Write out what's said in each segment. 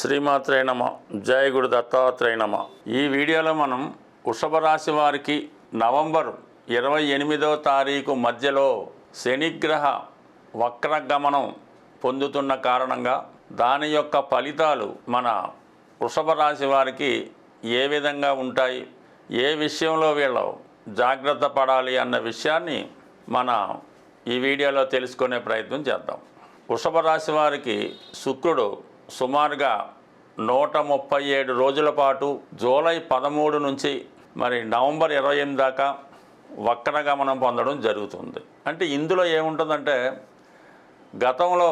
శ్రీమాత్రే నమ. జయ గురు దత్తాత్రేయ నమ. ఈ వీడియోలో మనం వృషభ రాశి వారికి నవంబర్ 28వ తారీఖు మధ్యలో శనిగ్రహ వక్రగమనం పొందుతున్న కారణంగా దాని యొక్క ఫలితాలు మన వృషభ రాశి వారికి ఏ విధంగా ఉంటాయి, ఏ విషయంలో వీళ్ళు జాగ్రత్త పడాలి అన్న విషయాన్ని మన ఈ వీడియోలో తెలుసుకునే ప్రయత్నం చేద్దాం. వృషభ రాశి వారికి శుక్రుడు సుమారుగా 137 రోజుల పాటు జూలై 13 నుంచి మరి నవంబర్ 28 దాకా వక్రగమనం పొందడం జరుగుతుంది. అంటే ఇందులో ఏముంటుందంటే, గతంలో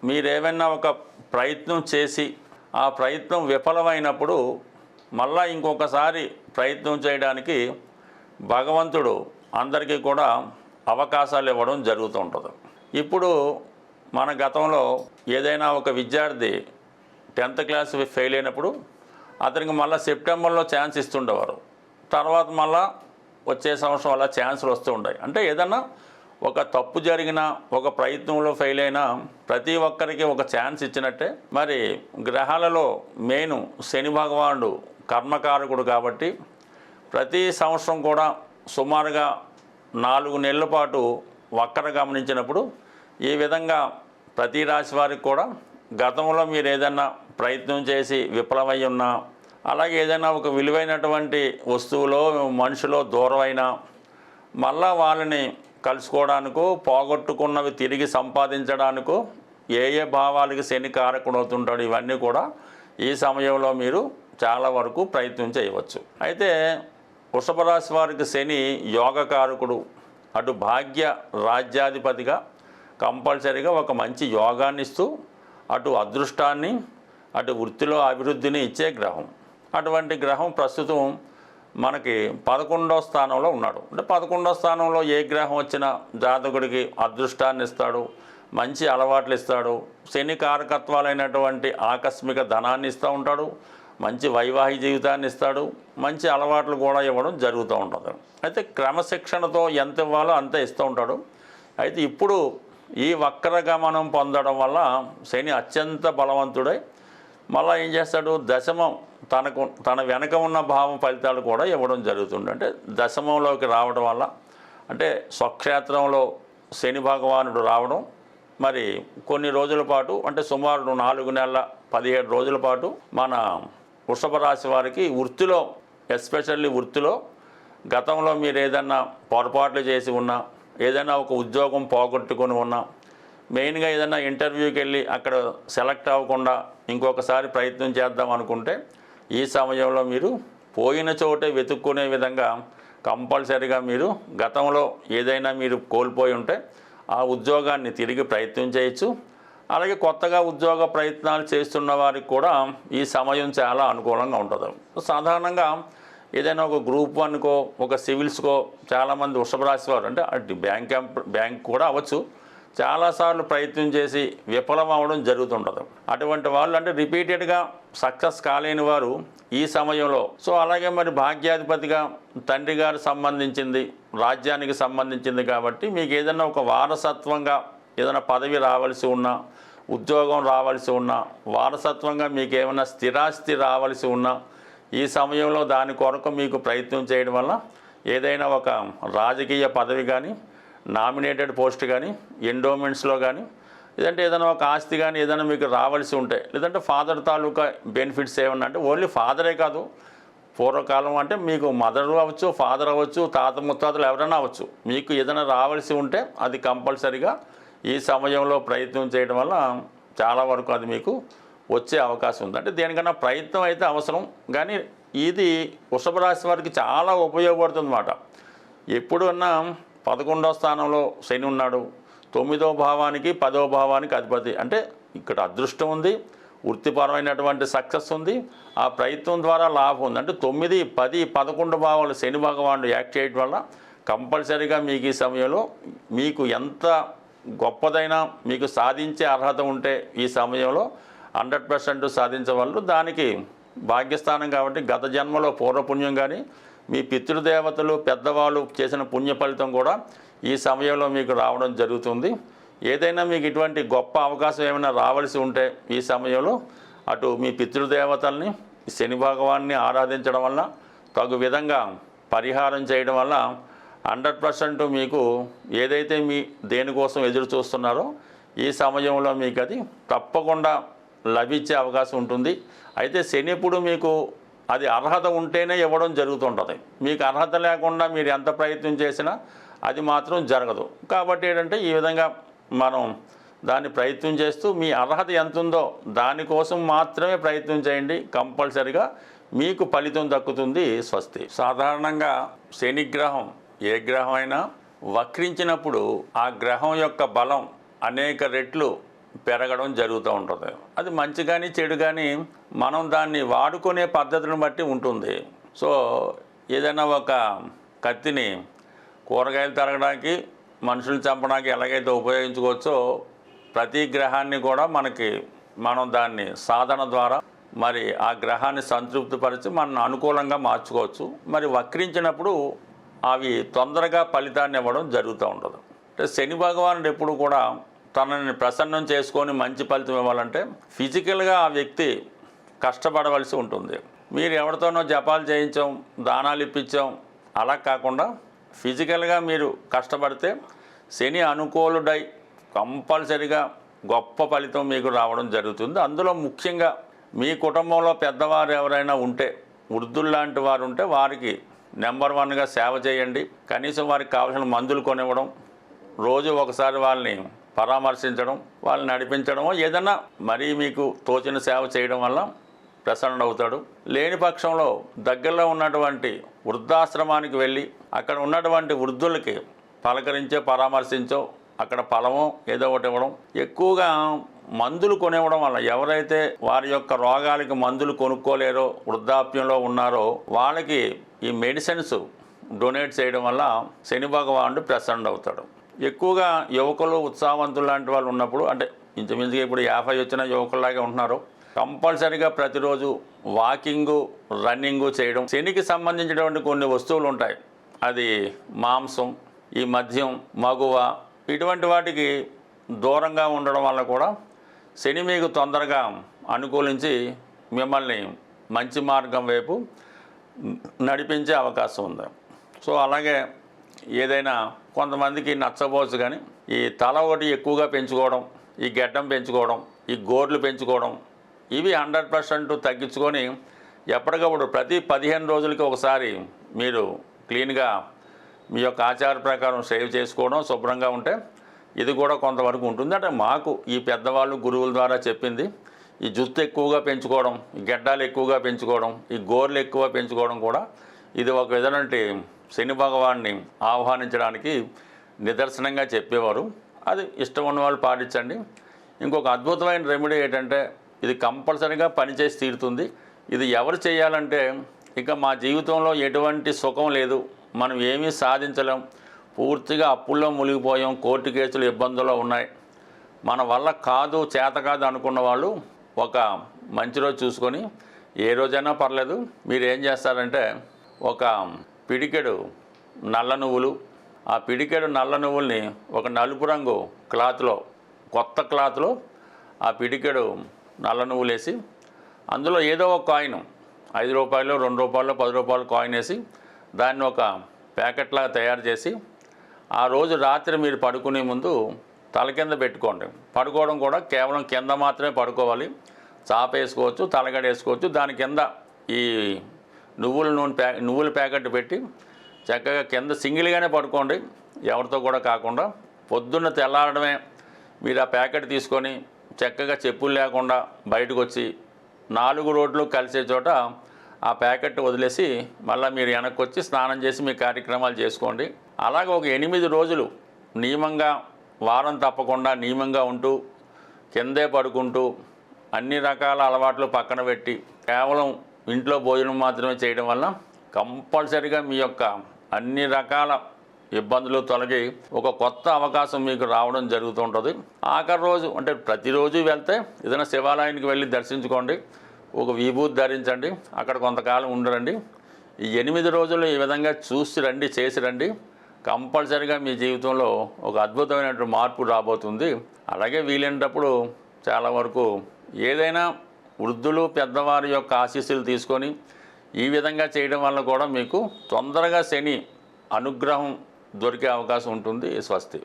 మీరేమైనా ఒక ప్రయత్నం చేసి ఆ ప్రయత్నం విఫలమైనప్పుడు మళ్ళా ఇంకొకసారి ప్రయత్నం చేయడానికి భగవంతుడు అందరికీ కూడా అవకాశాలు ఇవ్వడం జరుగుతూ ఉంటుంది. ఇప్పుడు మన గతంలో ఏదైనా ఒక విద్యార్థి 10th క్లాస్ ఫెయిల్ అయినప్పుడు అతనికి మళ్ళీ సెప్టెంబర్లో ఛాన్స్ ఇస్తుండేవారు. తర్వాత మళ్ళా వచ్చే సంవత్సరం అలా ఛాన్సులు వస్తూ ఉంటాయి. అంటే ఏదన్నా ఒక తప్పు జరిగిన ఒక ప్రయత్నంలో ఫెయిల్ అయినా ప్రతి ఒక్కరికి ఒక ఛాన్స్ ఇచ్చినట్టే. మరి గ్రహాలలో మెయిన్ శని భగవానుడు కర్మకారకుడు కాబట్టి ప్రతి సంవత్సరం కూడా సుమారుగా 4 నెలల పాటు వక్ర గమనించినప్పుడు ఈ విధంగా ప్రతి రాశి వారికి కూడా గతంలో మీరు ఏదైనా ప్రయత్నం చేసి విఫలమై ఉన్నా, అలాగే ఏదైనా ఒక విలువైనటువంటి వస్తువులో మనుషులో దూరమైనా మళ్ళా వాళ్ళని కలుసుకోవడానికో పోగొట్టుకున్నవి తిరిగి సంపాదించడానికో ఏ భావాలకి శని కారకుడు అవుతుంటాడు, ఇవన్నీ కూడా ఈ సమయంలో మీరు చాలా వరకు ప్రయత్నం చేయవచ్చు. అయితే వృషభ రాశి వారికి శని యోగకారకుడు. అటు భాగ్య రాజ్యాధిపతిగా కంపల్సరీగా ఒక మంచి యోగాన్ని ఇస్తూ అటు అదృష్టాన్ని అటు వృత్తిలో అభివృద్ధిని ఇచ్చే గ్రహం. అటువంటి గ్రహం ప్రస్తుతం మనకి 11వ స్థానంలో ఉన్నాడు. అంటే 11వ స్థానంలో ఏ గ్రహం వచ్చినా జాతకుడికి అదృష్టాన్ని ఇస్తాడు, మంచి అలవాట్లు ఇస్తాడు, శని కారకత్వాలైనటువంటి ఆకస్మిక ధనాన్ని ఇస్తూ ఉంటాడు, మంచి వైవాహిక జీవితాన్ని ఇస్తాడు, మంచి అలవాట్లు కూడా ఇవ్వడం జరుగుతూ ఉంటుంది. అయితే క్రమశిక్షణతో ఎంత ఇవ్వాలో అంతే ఇస్తూ ఉంటాడు. అయితే ఇప్పుడు ఈ వక్రగమనం పొందడం వల్ల శని అత్యంత బలవంతుడై మళ్ళీ ఏం చేస్తాడు, దశమం తన వెనక ఉన్న భావం ఫలితాలు కూడా ఇవ్వడం జరుగుతుంది. అంటే దశమంలోకి రావడం వల్ల, అంటే స్వక్షేత్రంలో శని భగవానుడు రావడం, మరి కొన్ని రోజుల పాటు అంటే సుమారు 4 నెలల 17 రోజుల పాటు మన వృషభ రాశి వారికి వృత్తిలో, ఎస్పెషల్లీ వృత్తిలో గతంలో మీరు ఏదన్నా పొరపాట్లు చేసి ఉన్నా, ఏదైనా ఒక ఉద్యోగం పోగొట్టుకొని ఉన్నా, మెయిన్గా ఏదైనా ఇంటర్వ్యూకి వెళ్ళి అక్కడ సెలెక్ట్ అవ్వకుండా ఇంకొకసారి ప్రయత్నం చేద్దాం అనుకుంటే ఈ సమయంలో మీరు పోయిన చోటే వెతుక్కునే విధంగా కంపల్సరీగా మీరు గతంలో ఏదైనా మీరు కోల్పోయి ఉంటే ఆ ఉద్యోగాన్ని తిరిగి ప్రయత్నం చేయొచ్చు. అలాగే కొత్తగా ఉద్యోగ ప్రయత్నాలు చేస్తున్న వారికి కూడా ఈ సమయం చాలా అనుకూలంగా ఉంటుంది. సాధారణంగా ఏదైనా ఒక గ్రూప్ 1కో ఒక సివిల్స్కో చాలామంది వృషభ రాశి వారు, అంటే అటు బ్యాంక్ కూడా అవ్వచ్చు, చాలాసార్లు ప్రయత్నం చేసి విఫలం అవ్వడం జరుగుతుంటుంది. అటువంటి వాళ్ళు అంటే రిపీటెడ్గా సక్సెస్ కాలేని వారు ఈ సమయంలో. సో అలాగే మరి భాగ్యాధిపతిగా తండ్రి గారు సంబంధించింది, రాజ్యానికి సంబంధించింది కాబట్టి మీకు ఏదైనా ఒక వారసత్వంగా ఏదైనా పదవి రావాల్సి ఉన్నా, ఉద్యోగం రావాల్సి ఉన్నా, వారసత్వంగా మీకు ఏమైనా స్థిరాస్తి రావాల్సి ఉన్నా ఈ సమయంలో దాని కొరకు మీకు ప్రయత్నం చేయడం వల్ల ఏదైనా ఒక రాజకీయ పదవి కానీ, నామినేటెడ్ పోస్ట్ కానీ, ఎండోమెంట్స్లో కానీ, లేదంటే ఏదైనా ఒక ఆస్తి కానీ ఏదైనా మీకు రావాల్సి ఉంటే, లేదంటే ఫాదర్ తాలూకా బెనిఫిట్స్ ఏమన్నా, అంటే ఓన్లీ ఫాదరే కాదు, పూర్వకాలం అంటే మీకు మదర్ అవ్వచ్చు, ఫాదర్ అవ్వచ్చు, తాత ముత్తాతలు ఎవరైనా అవ్వచ్చు, మీకు ఏదైనా రావాల్సి ఉంటే అది కంపల్సరీగా ఈ సమయంలో ప్రయత్నం చేయడం వల్ల చాలా వరకు అది మీకు వచ్చే అవకాశం ఉంది. అంటే దేనికన్నా ప్రయత్నం అయితే అవసరం, కానీ ఇది వృషభ రాశి వారికి చాలా ఉపయోగపడుతుంది అన్నమాట. ఎప్పుడున్నా 11వ స్థానంలో శని ఉన్నాడు, 9వ భావానికి 10వ భావానికి అధిపతి. అంటే ఇక్కడ అదృష్టం ఉంది, వృత్తిపరమైనటువంటి సక్సెస్ ఉంది, ఆ ప్రయత్నం ద్వారా లాభం ఉంది. అంటే 9, 10, 11 భావాలు శని భగవానుడు యాక్ట్ చేయడం వల్ల కంపల్సరీగా మీకు ఈ సమయంలో మీకు ఎంత గొప్పదైనా మీకు సాధించే అర్హత ఉంటే ఈ సమయంలో 100% సాధించగలరు. దానికి భాగ్యస్థానం కాబట్టి గత జన్మలో పూర్వపుణ్యం కానీ, మీ పితృదేవతలు పెద్దవాళ్ళు చేసిన పుణ్య ఫలితం కూడా ఈ సమయంలో మీకు రావడం జరుగుతుంది. ఏదైనా మీకు ఇటువంటి గొప్ప అవకాశం ఏమైనా రావాల్సి ఉంటే ఈ సమయంలో అటు మీ పితృదేవతల్ని శని భగవాన్ని ఆరాధించడం వల్ల, తగు విధంగా పరిహారం చేయడం వల్ల 100% మీకు ఏదైతే మీ దేనికోసం ఎదురు చూస్తున్నారో ఈ సమయంలో మీకు అది తప్పకుండా లభించే అవకాశం ఉంటుంది. అయితే శని ఎప్పుడు మీకు అది అర్హత ఉంటేనే ఇవ్వడం జరుగుతుంటుంది. మీకు అర్హత లేకుండా మీరు ఎంత ప్రయత్నం చేసినా అది మాత్రం జరగదు. కాబట్టి ఏంటంటే ఈ విధంగా మనం దాన్ని ప్రయత్నం చేస్తూ మీ అర్హత ఎంత ఉందో దానికోసం మాత్రమే ప్రయత్నం చేయండి. కంపల్సరిగా మీకు ఫలితం దక్కుతుంది. స్వస్తి. సాధారణంగా శని గ్రహం ఏ గ్రహం అయినా వక్రించినప్పుడు ఆ గ్రహం యొక్క బలం అనేక రెట్లు పెరగడం జరుగుతూ ఉంటుంది. అది మంచి కానీ చెడు కానీ మనం దాన్ని వాడుకునే పద్ధతిని బట్టి ఉంటుంది. సో ఏదైనా ఒక కత్తిని కూరగాయలు తరగడానికి, మనుషులు చంపడానికి ఎలాగైతే ఉపయోగించుకోవచ్చో ప్రతి గ్రహాన్ని కూడా మనం దాన్ని సాధన ద్వారా మరి ఆ గ్రహాన్ని సంతృప్తిపరిచి మనం అనుకూలంగా మార్చుకోవచ్చు. మరి వక్రించినప్పుడు అవి తొందరగా ఫలితాన్ని ఇవ్వడం జరుగుతూ ఉంటుంది. అంటే శని భగవానుడు ఎప్పుడు కూడా తనని ప్రసన్నం చేసుకొని మంచి ఫలితం ఇవ్వాలంటే ఫిజికల్గా ఆ వ్యక్తి కష్టపడవలసి ఉంటుంది. మీరు ఎవరితోనో జపాలు చేయించాం, దానాలు ఇప్పించాం, అలా కాకుండా ఫిజికల్గా మీరు కష్టపడితే శని అనుకూలుడై కంపల్సరిగా గొప్ప ఫలితం మీకు రావడం జరుగుతుంది. అందులో ముఖ్యంగా మీ కుటుంబంలో పెద్దవారు ఎవరైనా ఉంటే, వృద్ధుల్లాంటి వారు ఉంటే వారికి నెంబర్ 1గా సేవ చేయండి. కనీసం వారికి కావాల్సిన మందులు కొనివ్వడం, రోజు ఒకసారి వాళ్ళని పరామర్శించడం, వాళ్ళని నడిపించడమో ఏదైనా మరీ మీకు తోచిన సేవ చేయడం వల్ల ప్రసన్నుడవుతాడు. లేని పక్షంలో దగ్గరలో ఉన్నటువంటి వృద్ధాశ్రమానికి వెళ్ళి అక్కడ ఉన్నటువంటి వృద్ధులకి పలకరించో పరామర్శించో అక్కడ ఫలమో ఏదో ఒకటి ఇవ్వడం. ఎక్కువగా మందులు కొనివ్వడం వల్ల ఎవరైతే వారి యొక్క రోగాలకి మందులు కొనుక్కోలేరో, వృద్ధాప్యంలో ఉన్నారో వాళ్ళకి ఈ మెడిసిన్స్ డొనేట్ చేయడం వల్ల శని భగవానుడు ప్రసన్నుడవుతాడు. ఎక్కువగా యువకులు, ఉత్సాహవంతులు లాంటి వాళ్ళు ఉన్నప్పుడు, అంటే ఇంచుమించుగా ఇప్పుడు 50 వచ్చిన యువకుల్లాగే ఉంటున్నారు, కంపల్సరీగా ప్రతిరోజు వాకింగు, రన్నింగు చేయడం. శనికి సంబంధించినటువంటి కొన్ని వస్తువులు ఉంటాయి, అది మాంసం, ఈ మద్యం, మగువ, ఇటువంటి వాటికి దూరంగా ఉండడం వల్ల కూడా శని మీకు తొందరగా అనుకూలించి మిమ్మల్ని మంచి మార్గం వైపు నడిపించే అవకాశం ఉంది. సో అలాగే ఏదైనా కొంతమందికి నచ్చబోచ్చు కానీ ఈ తల ఒకటి ఎక్కువగా పెంచుకోవడం, ఈ గెడ్డం పెంచుకోవడం, ఈ గోర్లు పెంచుకోవడం, ఇవి 100% తగ్గించుకొని ఎప్పటికప్పుడు ప్రతి 15 రోజులకి ఒకసారి మీరు క్లీన్గా మీ యొక్క ఆచార ప్రకారం సేవ్ చేసుకోవడం, శుభ్రంగా ఉంటే ఇది కూడా కొంతవరకు ఉంటుంది. అంటే మాకు ఈ పెద్దవాళ్ళు గురువుల ద్వారా చెప్పింది, ఈ జుత్తు ఎక్కువగా పెంచుకోవడం, ఈ గెడ్డాలు ఎక్కువగా పెంచుకోవడం, ఈ గోర్లు ఎక్కువ పెంచుకోవడం కూడా ఇది ఒక విధంగా శని భగవాన్ని ఆహ్వానించడానికి నిదర్శనంగా చెప్పేవారు. అది ఇష్టం ఉన్న వాళ్ళు పాటించండి. ఇంకొక అద్భుతమైన రెమెడీ ఏంటంటే ఇది కంపల్సరీగా పనిచేసి తీరుతుంది. ఇది ఎవరు చేయాలంటే, ఇక మా జీవితంలో ఎటువంటి సుఖం లేదు, మనం ఏమీ సాధించలేం, పూర్తిగా అప్పుల్లో మునిగిపోయాం, కోర్టు కేసులు ఇబ్బందుల్లో ఉన్నాయి, మన వల్ల కాదు, చేత కాదు అనుకున్న వాళ్ళు ఒక మంచి రోజు చూసుకొని, ఏ రోజైనా పర్లేదు, మీరు ఏం చేస్తారంటే ఒక పిడికెడు నల్ల నువ్వులు, ఆ పిడికెడు నల్ల నువ్వుల్ని ఒక నలుపు రంగు క్లాత్లో, కొత్త క్లాత్లో ఆ పిడికెడు నల్ల నువ్వులు వేసి అందులో ఏదో ఒక కాయిన్, 5 రూపాయలు, 2 రూపాయలు, 10 రూపాయలు కాయిన్ వేసి దాన్ని ఒక ప్యాకెట్లాగా తయారు చేసి ఆ రోజు రాత్రి మీరు పడుకునే ముందు తల కింద పెట్టుకోండి. పడుకోవడం కూడా కేవలం కింద మాత్రమే పడుకోవాలి. చాప వేసుకోవచ్చు, తలగడ వేసుకోవచ్చు. దాని కింద ఈ నువ్వుల ప్యాకెట్ పెట్టి చక్కగా కింద సింగిల్గానే పడుకోండి, ఎవరితో కూడా కాకుండా. పొద్దున్న తెల్లారడమే మీరు ఆ ప్యాకెట్ తీసుకొని చక్కగా చెప్పులు లేకుండా బయటకు వచ్చి 4 రోడ్లు కలిసే చోట ఆ ప్యాకెట్ వదిలేసి మళ్ళీ మీరు వెనక్కి వచ్చి స్నానం చేసి మీ కార్యక్రమాలు చేసుకోండి. అలాగే ఒక 8 రోజులు నియమంగా, వారం తప్పకుండా నియమంగా ఉంటూ కిందే పడుకుంటూ అన్ని రకాల అలవాట్లు పక్కన పెట్టి కేవలం ఇంట్లో భోజనం మాత్రమే చేయడం వల్ల కంపల్సరీగా మీ యొక్క అన్ని రకాల ఇబ్బందులు తొలగి ఒక కొత్త అవకాశం మీకు రావడం జరుగుతుంటుంది. ఆఖరి రోజు అంటే ప్రతిరోజు వెళ్తే ఏదైనా శివాలయానికి వెళ్ళి దర్శించుకోండి, ఒక విభూతి ధరించండి, అక్కడ కొంతకాలం ఉండరండి. ఈ 8 రోజులు ఈ విధంగా చూసి రండి, చేసి రండి. కంపల్సరీగా మీ జీవితంలో ఒక అద్భుతమైనటువంటి మార్పు రాబోతుంది. అలాగే వీలైనప్పుడు చాలా వరకు ఏదైనా వృద్ధులు పెద్దవారి యొక్క ఆశీస్సులు తీసుకొని ఈ విధంగా చేయడం వల్ల కూడా మీకు తొందరగా శని అనుగ్రహం దొరికే అవకాశం ఉంటుంది. స్వస్తి.